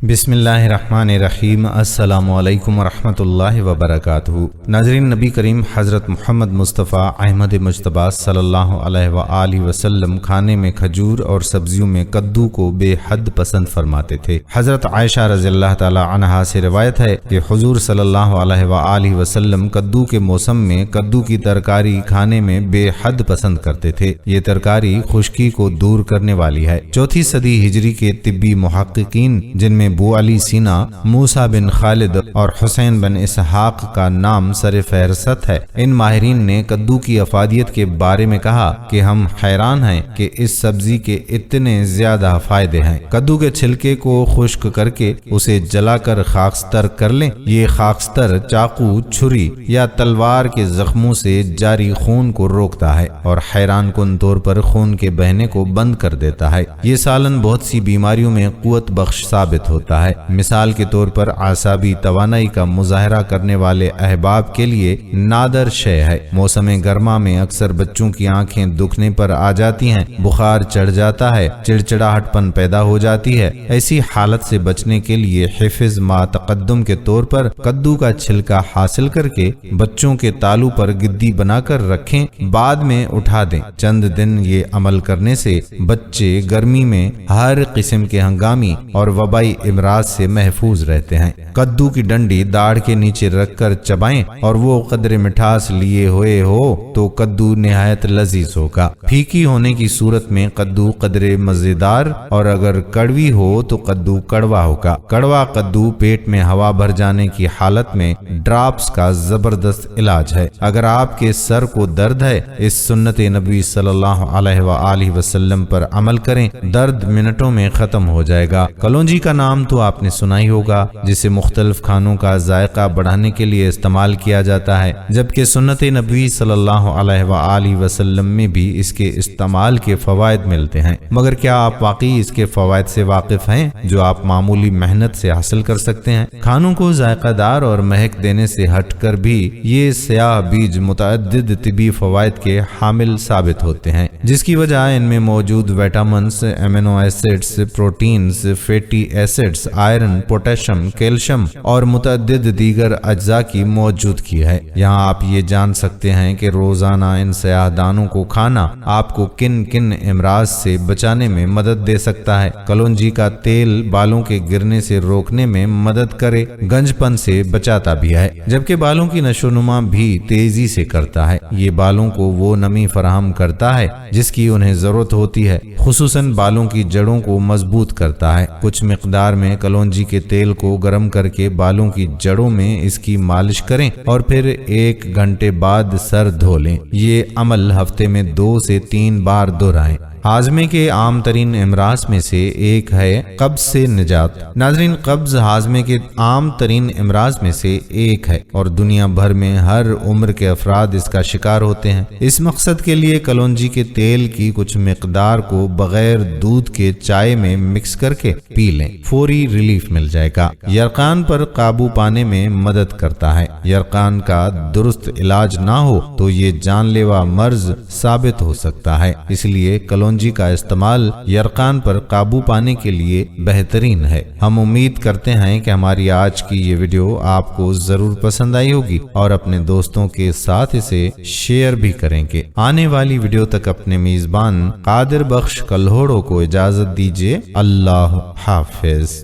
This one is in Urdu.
بسم اللہ الرحمن الرحیم۔ السلام علیکم ورحمۃ اللہ وبرکاتہ۔ ناظرین، نبی کریم حضرت محمد مصطفیٰ احمد مجتبیٰ صلی اللہ علیہ وآلہ وسلم کھانے میں کھجور اور سبزیوں میں کدو کو بے حد پسند فرماتے تھے۔ حضرت عائشہ رضی اللہ تعالی عنہا سے روایت ہے کہ حضور صلی اللہ علیہ وآلہ وسلم کدو کے موسم میں کدو کی ترکاری کھانے میں بے حد پسند کرتے تھے۔ یہ ترکاری خشکی کو دور کرنے والی ہے۔ چوتھی صدی ہجری کے طبی محققین، جن میں ابو علی سینا، موسیٰ بن خالد اور حسین بن اسحاق کا نام سر فہرست ہے، ان ماہرین نے کدو کی افادیت کے بارے میں کہا کہ ہم حیران ہیں کہ اس سبزی کے اتنے زیادہ فائدے ہیں۔ کدو کے چھلکے کو خشک کر کے اسے جلا کر خاکستر کر لیں۔ یہ خاکستر چاقو، چھری یا تلوار کے زخموں سے جاری خون کو روکتا ہے اور حیران کن طور پر خون کے بہنے کو بند کر دیتا ہے۔ یہ سالن بہت سی بیماریوں میں قوت بخش ثابت ہوتا ہے۔ مثال کے طور پر اعصابی توانائی کا مظاہرہ کرنے والے احباب کے لیے نادر شے ہے۔ موسم گرما میں اکثر بچوں کی آنکھیں دکھنے پر آ جاتی ہیں، بخار چڑھ جاتا ہے، چڑچڑاہٹ پن پیدا ہو جاتی ہے۔ ایسی حالت سے بچنے کے لیے حفظ ما تقدم کے طور پر کدو کا چھلکا حاصل کر کے بچوں کے تالو پر گدی بنا کر رکھیں، بعد میں اٹھا دیں۔ چند دن یہ عمل کرنے سے بچے گرمی میں ہر قسم کے ہنگامی اور وبائی امراض سے محفوظ رہتے ہیں۔ کدو کی ڈنڈی داڑھ کے نیچے رکھ کر چبائیں اور وہ قدر مٹھاس لیے ہوئے ہو تو کدو نہایت لذیذ ہوگا۔ پھیکی ہونے کی صورت میں کدو قدر مزیدار، اور اگر کڑوی ہو تو کدو کڑوا ہوگا۔ کڑوا کدو پیٹ میں ہوا بھر جانے کی حالت میں ڈراپس کا زبردست علاج ہے۔ اگر آپ کے سر کو درد ہے، اس سنت نبی صلی اللہ علیہ وآلہ وسلم پر عمل کریں، درد منٹوں میں ختم ہو جائے گا۔ کلونجی کا نام تو آپ نے سنا ہی ہوگا، جسے مختلف کھانوں کا ذائقہ بڑھانے کے لیے استعمال کیا جاتا ہے، جبکہ سنت نبی صلی اللہ علیہ وآلہ وسلم میں بھی اس کے استعمال کے فوائد ملتے ہیں۔ مگر کیا آپ واقعی اس کے فوائد سے واقف ہیں جو آپ معمولی محنت سے حاصل کر سکتے ہیں؟ کھانوں کو ذائقہ دار اور مہک دینے سے ہٹ کر بھی یہ سیاہ بیج متعدد طبی فوائد کے حامل ثابت ہوتے ہیں، جس کی وجہ ان میں موجود vitamins, amino acids, proteins, fatty acids, iron, potassium, calcium اور متعدد دیگر اجزاء کی موجودگی ہے۔ یہاں آپ یہ جان سکتے ہیں کہ روزانہ ان سیاہ دانوں کو کھانا آپ کو کن کن امراض سے بچانے میں مدد دے سکتا ہے۔ کلونجی کا تیل بالوں کے گرنے سے روکنے میں مدد کرے، گنج پن سے بچاتا بھی ہے، جبکہ بالوں کی نشو و نما بھی تیزی سے کرتا ہے۔ یہ بالوں کو وہ نمی فراہم کرتا ہے جس کی انہیں ضرورت ہوتی ہے، خصوصاً بالوں کی جڑوں کو مضبوط کرتا ہے۔ کچھ مقدار میں کلونجی کے تیل کو گرم کر کے بالوں کی جڑوں میں اس کی مالش کریں اور پھر 1 گھنٹے بعد سر دھو لیں۔ یہ عمل ہفتے میں 2 سے 3 بار دہرائیں۔ ہاضمے کے عام ترین امراض میں سے ایک ہے قبض سے نجات۔ ناظرین، قبض ہاضمے کے عام ترین امراض میں سے ایک ہے اور دنیا بھر میں ہر عمر کے افراد اس کا شکار ہوتے ہیں۔ اس مقصد کے لیے کلونجی کے تیل کی کچھ مقدار کو بغیر دودھ کے چائے میں مکس کر کے پی لیں، فوری ریلیف مل جائے گا۔ یرقان پر قابو پانے میں مدد کرتا ہے۔ یرقان کا درست علاج نہ ہو تو یہ جان لیوا مرض ثابت ہو سکتا ہے، اس لیے کلونجی کا استعمال یرقان پر قابو پانے کے لیے بہترین ہے۔ ہم امید کرتے ہیں کہ ہماری آج کی یہ ویڈیو آپ کو ضرور پسند آئی ہوگی اور اپنے دوستوں کے ساتھ اسے شیئر بھی کریں گے۔ آنے والی ویڈیو تک اپنے میزبان قادر بخش کلہوڑوں کو اجازت دیجیے۔ اللہ حافظ۔